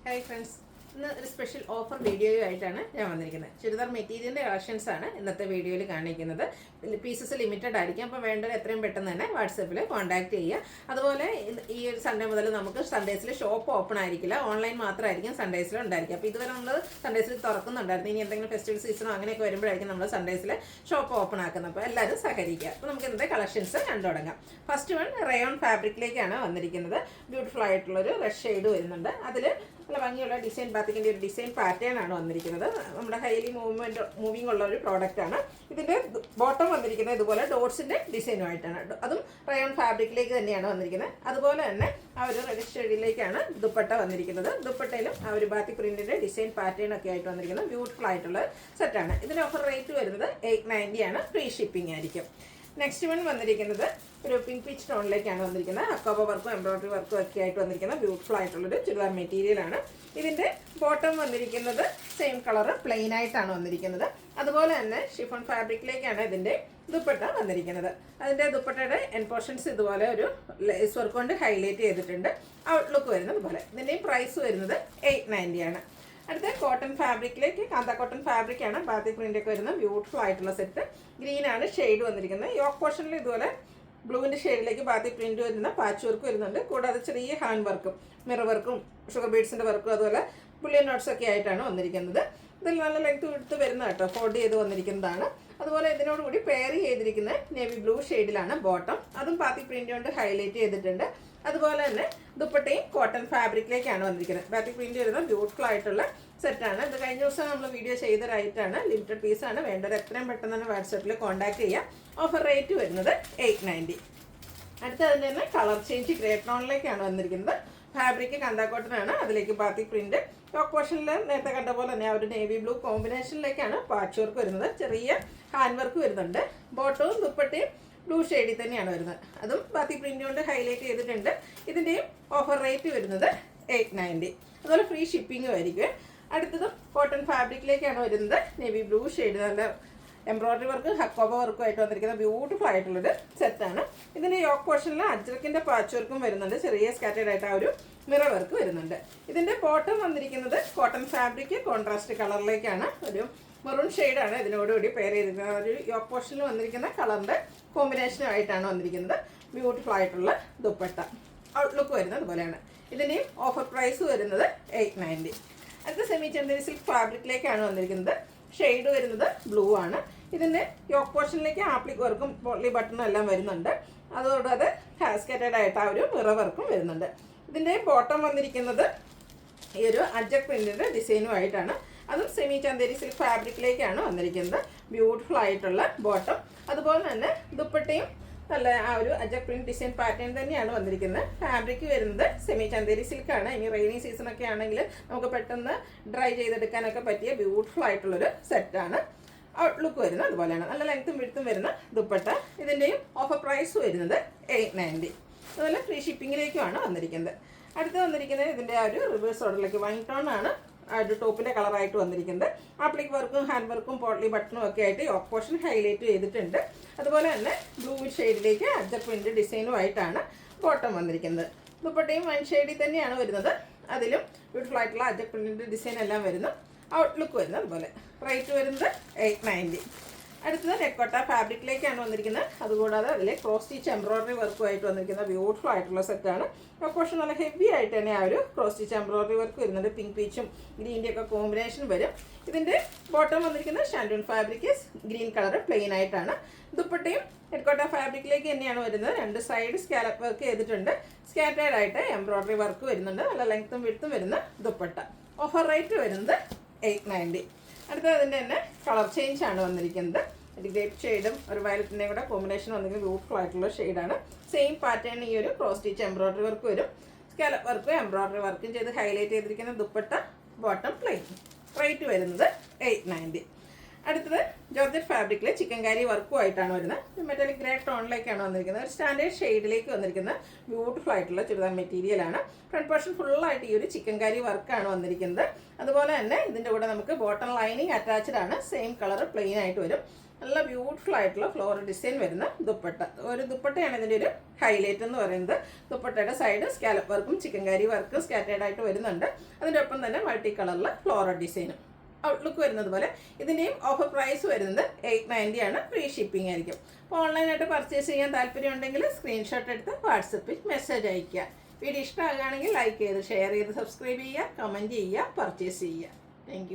Hi friends, ഇന്ന് ഒരു special offer വീഡിയോയുമായിട്ടാണ് ഞാൻ വന്നിരിക്കുന്നത്. ചുരിദാർ മെറ്റീരിയലിൻ്റെ കളക്ഷൻസ് ആണ് ഇന്നത്തെ വീഡിയോയിൽ കാണിക്കുന്നത്. പീസസ് ലിമിറ്റഡ് ആയിരിക്കും, അപ്പോൾ വേണ്ടത് എത്രയും പെട്ടെന്ന് തന്നെ വാട്സപ്പിൽ കോൺടാക്ട് ചെയ്യുക. അതുപോലെ ഈ ഒരു സൺഡേ മുതൽ നമുക്ക് സൺഡേസിൽ ഷോപ്പ് ഓപ്പൺ ആയിരിക്കില്ല, ഓൺലൈൻ മാത്രമായിരിക്കും സൺഡേസിൽ ഉണ്ടായിരിക്കും. അപ്പോൾ ഇതുവരെ നമ്മൾ സൺഡേസിൽ തുറക്കുന്നുണ്ടായിരുന്നു. ഇനി എന്തെങ്കിലും ഫെസ്റ്റിവൽ സീസണോ അങ്ങനെയൊക്കെ വരുമ്പോഴായിരിക്കും നമ്മൾ സൺഡേസിൽ ഷോപ്പ് ഓപ്പൺ ആക്കുന്നത്. അപ്പോൾ എല്ലാവരും സഹകരിക്കുക. അപ്പോൾ നമുക്ക് ഇന്നത്തെ കളക്ഷൻസ് കണ്ടു തുടങ്ങാം. ഫസ്റ്റ് വൺ റയോൺ ഫാബ്രിക്കിലേക്കാണ് വന്നിരിക്കുന്നത്. ബ്യൂട്ടിഫുൾ ആയിട്ടുള്ളൊരു റെഡ് ഷെയ്ഡ് വരുന്നുണ്ട്. അതിൽ നല്ല ഭംഗിയുള്ള ഡിസൈൻ ബാത്തിക്കിൻ്റെ ഒരു ഡിസൈൻ പാറ്റേൺ ആണ് വന്നിരിക്കുന്നത്. നമ്മുടെ ഹൈലി മൂവിങ് ഉള്ള ഒരു പ്രോഡക്റ്റ് ആണ്. ഇതിൻ്റെ ബോട്ടം വന്നിരിക്കുന്നത് ഇതുപോലെ ഡോട്ട്സിൻ്റെ ഡിസൈനുമായിട്ടാണ്. അതും റയോൺ ഫാബ്രിക്കിലേക്ക് തന്നെയാണ് വന്നിരിക്കുന്നത്. അതുപോലെ തന്നെ ആ ഒരു റെഡ് ഷെയ്ഡിലേക്കാണ് ദുപ്പട്ട വന്നിരിക്കുന്നത്. ദുപ്പട്ടയിലും ആ ഒരു ബാത്തിക് പ്രിന്റിൻ്റെ ഡിസൈൻ പാറ്റേൺ ഒക്കെ ആയിട്ട് വന്നിരിക്കുന്നത് ബ്യൂട്ടിഫുൾ ആയിട്ടുള്ള സെറ്റാണ്. ഇതിന് ഓഫർ റേറ്റ് വരുന്നത് 890 ആണ്. ഫ്രീ ഷിപ്പിംഗ് ആയിരിക്കും. നെക്സ്റ്റ് വൺ വന്നിരിക്കുന്നത് ഒരു പിങ്ക് പീച്ച് ടോണിലേക്കാണ് വന്നിരിക്കുന്നത്. അക്കോബ വർക്കും എംബ്രോയിഡറി വർക്കും ഒക്കെ ആയിട്ട് വന്നിരിക്കുന്ന ബ്യൂട്ടിഫുൾ ആയിട്ടുള്ളൊരു ചുരിദാർ മെറ്റീരിയലാണ്. ഇതിൻ്റെ ബോട്ടം വന്നിരിക്കുന്നത് സെയിം കളർ പ്ലെയിൻ ആയിട്ടാണ് വന്നിരിക്കുന്നത്. അതുപോലെ തന്നെ ഷിഫോൺ ഫാബ്രിക്കിലേക്കാണ് ഇതിൻ്റെ ദുപ്പട്ട വന്നിരിക്കുന്നത്. അതിൻ്റെ ദുപ്പട്ടയുടെ എൻ പോർഷൻസ് ഇതുപോലെ ഒരു ലേസ് വർക്ക് കൊണ്ട് ഹൈലൈറ്റ് ചെയ്തിട്ടുണ്ട്. ഔട്ട്ലുക്ക് വരുന്നത് പോലെ. ഇതിൻ്റെയും പ്രൈസ് വരുന്നത് 890 ആണ്. അടുത്ത കോട്ടൺ ഫാബ്രിക്കിലേക്ക് കാന്ത കോട്ടൺ ഫാബ്രിക്കാണ് ബാത്തിക് പ്രിൻ്റൊക്കെ വരുന്ന ബ്യൂട്ടിഫുൾ ആയിട്ടുള്ള സെറ്റ്. ഗ്രീനാണ് ഷെയ്ഡ് വന്നിരിക്കുന്നത്. യോക്ക് പോർഷനിൽ ഇതുപോലെ ബ്ലൂവിൻ്റെ ഷെയ്ഡിലേക്ക് ബാത്തിക് പ്രിൻറ്റ് വരുന്ന പാച്ച് വർക്ക് വരുന്നുണ്ട്. കൂടാതെ ചെറിയ ഹാൻഡ് വർക്കും മിറർ വർക്കും ഷുഗർ ബീഡ്സിൻ്റെ വർക്കും അതുപോലെ ബുള്ളിയൻ നോട്ട്സ് ഒക്കെ ആയിട്ടാണ് വന്നിരിക്കുന്നത്. ഇതിൽ നല്ല ലെങ്ത് എടുത്ത് വരുന്ന കേട്ടോ, ഫോൾഡ് ചെയ്ത് വന്നിരിക്കുന്നതാണ്. അതുപോലെ ഇതിനോടുകൂടി പെയർ ചെയ്തിരിക്കുന്ന നേവി ബ്ലൂ ഷെയ്ഡിലാണ് ബോട്ടം. അതും ബാത്തിക് പ്രിൻ്റ് കൊണ്ട് ഹൈലൈറ്റ് ചെയ്തിട്ടുണ്ട്. അതുപോലെ തന്നെ ദുപ്പട്ടയും കോട്ടൺ ഫാബ്രിക്കിലേക്കാണ് വന്നിരിക്കുന്നത്. ബാത്തിക് പ്രിൻ്റ് വരുന്ന ബ്യൂട്ടിഫുൾ ആയിട്ടുള്ള സെറ്റാണ്. ഇത് കഴിഞ്ഞ ദിവസം നമ്മൾ വീഡിയോ ചെയ്തതായിട്ടാണ്. ലിമിറ്റഡ് പീസാണ്. വേണ്ടത് എത്രയും പെട്ടെന്ന് തന്നെ വാട്സാപ്പിൽ കോൺടാക്ട് ചെയ്യാം. ഓഫർ റേറ്റ് വരുന്നത് 890. അടുത്ത അതിൻ്റെ തന്നെ കളർ ചേഞ്ച് ഗ്രേ ടോണിലേക്കാണ് വന്നിരിക്കുന്നത്. ഫാബ്രിക് കാന്ത കോട്ടൺ ആണ്. അതിലേക്ക് ബാത്തിക് പ്രിന്റ്. ടോപ്പ് പോർഷനിൽ നേരത്തെ കണ്ട പോലെ തന്നെ ആ ഒരു നേവി ബ്ലൂ കോമ്പിനേഷനിലേക്കാണ് പാച്ച് വർക്ക് വരുന്നത്. ചെറിയ ഹാൻഡ് വർക്ക് വരുന്നുണ്ട്. ബോട്ടവും ദുപ്പട്ടയും ബ്ലൂ ഷെയ്ഡിൽ തന്നെയാണ് വരുന്നത്. അതും ബാത്തിക് പ്രിന്റ് കൊണ്ട് ഹൈലൈറ്റ് ചെയ്തിട്ടുണ്ട്. ഇതിൻ്റെയും ഓഫർ റേറ്റ് വരുന്നത് 890. അതുപോലെ ഫ്രീ ഷിപ്പിംഗും ആയിരിക്കും. അടുത്തതും കോട്ടൺ ഫാബ്രിക്കിലേക്കാണ് വരുന്നത്. നേവി ബ്ലൂ ഷെയ്ഡ് നല്ല എംബ്രോയിഡറി വർക്ക് ഹക്കോബ വർക്കും ആയിട്ട് വന്നിരിക്കുന്ന ബ്യൂട്ടിഫുൾ ആയിട്ടുള്ളൊരു സെറ്റാണ്. ഇതിൻ്റെ യോക്ക് പോർഷനിൽ അജ്രക്കിൻ്റെ പാച്ച് വർക്കും വരുന്നുണ്ട്. ചെറിയ സ്കാറ്റേഡ് ആയിട്ട് ആ ഒരു മിറർ വർക്ക് വരുന്നുണ്ട്. ഇതിൻ്റെ ബോട്ടം വന്നിരിക്കുന്നത് കോട്ടൺ ഫാബ്രിക് കോൺട്രാസ്റ്റ് കളറിലേക്കാണ്. ഒരു മെറൂൺ ഷെയ്ഡാണ് ഇതിനോടുകൂടി പെയർ ചെയ്തിരിക്കുന്നത്. ഒരു യോക്ക് പോർഷനിൽ വന്നിരിക്കുന്ന കളറിൻ്റെ കോമ്പിനേഷനുമായിട്ടാണ് വന്നിരിക്കുന്നത്. ബ്യൂട്ടിഫുൾ ആയിട്ടുള്ള ദുപ്പട്ട. ഔട്ട്ലുക്ക് വരുന്നത് അതുപോലെയാണ്. ഇതിൻ്റെയും ഓഫർ പ്രൈസ് വരുന്നത് 890. അടുത്ത സെമി ചന്ദേരി സിൽക്ക് ഫാബ്രിക്കിലേക്കാണ് വന്നിരിക്കുന്നത്. ഷെയ്ഡ് വരുന്നത് ബ്ലൂ ആണ്. ഇതിൻ്റെ യോക്ക് പോർഷനിലേക്ക് ആപ്ലിക് വർക്കും പോളി ബട്ടണും എല്ലാം വരുന്നുണ്ട്. അതോടൊപ്പം കാസ്കേറ്റഡ് ആയിട്ട് ആ ഒരു മിറർ വർക്കും വരുന്നുണ്ട്. ഇതിൻ്റെ ബോട്ടം വന്നിരിക്കുന്നത് ഈ ഒരു അജക് പ്രിന്റിൻ്റെ ഡിസൈനുമായിട്ടാണ്. അതും സെമി ചന്ദേരി സിൽക്ക് ഫാബ്രിക്കിലേക്കാണ് വന്നിരിക്കുന്നത്. ബ്യൂട്ടിഫുൾ ആയിട്ടുള്ള ബോട്ടം. അതുപോലെ തന്നെ ദുപ്പട്ടയും നല്ല ആ ഒരു അജക് പ്രിന്റ് ഡിസൈൻ പാറ്റേൺ തന്നെയാണ് വന്നിരിക്കുന്നത്. ഫാബ്രിക് വരുന്നത് സെമി ചന്ദേരി സിൽക്കാണ്. ഇനി റെയിനി സീസണൊക്കെ ആണെങ്കിൽ നമുക്ക് പെട്ടെന്ന് ഡ്രൈ ചെയ്തെടുക്കാനൊക്കെ പറ്റിയ ബ്യൂട്ടിഫുൾ ആയിട്ടുള്ളൊരു സെറ്റാണ്. ഔട്ട്ലുക്ക് വരുന്നത് അതുപോലെയാണ്. നല്ല ലെങ്ത്തും വിടുത്തും വരുന്ന ദുപ്പട്ട. ഇതിൻ്റെയും ഓഫർ പ്രൈസ് വരുന്നത് 890. അതുപോലെ ഫ്രീ ഷിപ്പിങ്ങിലേക്കുമാണ് വന്നിരിക്കുന്നത്. അടുത്ത് വന്നിരിക്കുന്നത് ഇതിൻ്റെ ആ ഒരു റിവേഴ്സ് ഓർഡറിലേക്ക് വൈൻ ടോൺ ആണ് ആ ഒരു ടോപ്പിൻ്റെ കളറായിട്ട് വന്നിരിക്കുന്നത്. ആപ്ലിക് വർക്കും ഹാൻഡ് വർക്കും പോട്ട്ലി ബട്ടണും ഒക്കെ ആയിട്ട് യോക്ക് പോർഷൻ ഹൈലൈറ്റ് ചെയ്തിട്ടുണ്ട്. അതുപോലെ തന്നെ ബ്ലൂ ഷെയ്ഡിലേക്ക് അജക് പ്രിന്റ് ഡിസൈനുമായിട്ടാണ് ബോട്ടം വന്നിരിക്കുന്നത്. ദുപ്പട്ടയും വൈൻ ഷെയ്ഡിൽ തന്നെയാണ് വരുന്നത്. അതിലും ബ്യൂട്ടിഫുൾ ആയിട്ടുള്ള അജക് പ്രിന്റിൻ്റെ ഡിസൈൻ എല്ലാം വരുന്നു. ഔട്ട്ലുക്ക് വരുന്നത് അതുപോലെ. റേറ്റ് വരുന്നത് 890. അടുത്തത് നെക്കോട്ട ഫാബ്രിക്കിലേക്കാണ് വന്നിരിക്കുന്നത്. അതുകൂടാതെ അതിലെ ക്രോസ് സ്റ്റിച്ച് എംബ്രോയിഡറി വർക്കുമായിട്ട് വന്നിരിക്കുന്ന ബ്യൂട്ടിഫുൾ ആയിട്ടുള്ള സെറ്റാണ്. പക്ഷേ നല്ല ഹെവി ആയിട്ട് തന്നെ ആ ഒരു ക്രോസ് സ്റ്റിച്ച് എംബ്രോയിഡറി വർക്ക് വരുന്നുണ്ട്. പിങ്ക് പീച്ചും ഗ്രീൻ്റെ ഒക്കെ കോമ്പിനേഷൻ വരും. ഇതിൻ്റെ ബോട്ടം വന്നിരിക്കുന്നത് shantoon fabric green colour plain ആയിട്ടാണ്. ദുപ്പട്ടയും നെക്കോട്ട ഫാബ്രിക്കിലേക്ക് തന്നെയാണ് വരുന്നത്. രണ്ട് സൈഡ് സ്കാലപ്പ് വർക്ക് ചെയ്തിട്ടുണ്ട്. സ്കാറ്റേഡ് ആയിട്ട് എംബ്രോയിഡറി വർക്ക് വരുന്നുണ്ട്. നല്ല ലെങ്ത്തും വിടുത്തും വരുന്ന ദുപ്പട്ട. ഓഫർ റേറ്റ് വരുന്നത് 890. അടുത്തത് അതിൻ്റെ തന്നെ കളർ ചേഞ്ച് ആണ് വന്നിരിക്കുന്നത്. ഒരു ഗ്രേപ്പ് ഷെയ്ഡും ഒരു വയലറ്റിൻ്റെയും കൂടെ കോമ്പിനേഷൻ വന്നിരിക്കുന്നത് ബ്യൂട്ടിഫുൾ ആയിട്ടുള്ള ഷെയ്ഡാണ്. സെയിം പാറ്റേൺ ഈ ഒരു ക്രോസ് സ്റ്റിച്ച് എംബ്രോയിഡറി വർക്ക് വരും. സ്കാലപ്പ് വർക്കും എംബ്രോയിഡറി വർക്കും ചെയ്ത് ഹൈലൈറ്റ് ചെയ്തിരിക്കുന്ന ദുപ്പട്ട, ബോട്ടം പ്ലെയിൻ. റേറ്റ് വരുന്നത് 890. അടുത്തത് ജോർജറ്റ് ഫാബ്രിക്കിൽ ചിക്കൻകാരി വർക്കുമായിട്ടാണ് വരുന്നത്. മെറ്റാലിക് ഗ്രേ ടോണിലേക്കാണ് വന്നിരിക്കുന്നത്. ഒരു സ്റ്റാൻഡേർഡ് ഷെയ്ഡിലേക്ക് വന്നിരിക്കുന്ന ബ്യൂട്ടിഫുൾ ആയിട്ടുള്ള ചുരിദാർ മെറ്റീരിയലാണ്. ഫ്രണ്ട് പോർഷൻ ഫുള്ളായിട്ട് ഈ ഒരു ചിക്കൻകാരി വർക്കാണ് വന്നിരിക്കുന്നത്. അതുപോലെ തന്നെ ഇതിൻ്റെ കൂടെ നമുക്ക് ബോട്ടം ലൈനിങ് അറ്റാച്ച്ഡ് ആണ്. സെയിം കളർ പ്ലെയിൻ ആയിട്ട് വരും. നല്ല ബ്യൂട്ടിഫുൾ ആയിട്ടുള്ള ഫ്ലോറൽ ഡിസൈൻ വരുന്ന ദുപ്പട്ട. ഒരു ദുപ്പട്ടയാണ് ഇതിൻ്റെ ഒരു ഹൈലൈറ്റ് എന്ന് പറയുന്നത്. ദുപ്പട്ടയുടെ സൈഡ് സ്കാലപ്പ് വർക്കും ചിക്കൻ കാരി വർക്കും സ്കാറ്റേഡ് ആയിട്ട് വരുന്നുണ്ട്. അതിൻ്റെ ഒപ്പം തന്നെ മൾട്ടി കളറിൽ ഫ്ലോറൽ ഡിസൈനും ഔട്ട്ലുക്ക് വരുന്നത് പോലെ. ഇതിൻ്റെയും ഓഫർ പ്രൈസ് വരുന്നത് 890 ആണ്. ഫ്രീ ഷിപ്പിംഗ് ആയിരിക്കും. അപ്പോൾ ഓൺലൈനായിട്ട് പർച്ചേസ് ചെയ്യാൻ താല്പര്യമുണ്ടെങ്കിൽ സ്ക്രീൻഷോട്ട് എടുത്ത് വാട്സപ്പിൽ മെസ്സേജ് അയയ്ക്കുക. വീഡിയോ ഇഷ്ടമാകുകയാണെങ്കിൽ ലൈക്ക് ചെയ്ത് ഷെയർ ചെയ്ത് സബ്സ്ക്രൈബ് ചെയ്യുക, കമൻറ്റ് ചെയ്യുക, പർച്ചേസ് ചെയ്യുക. താങ്ക്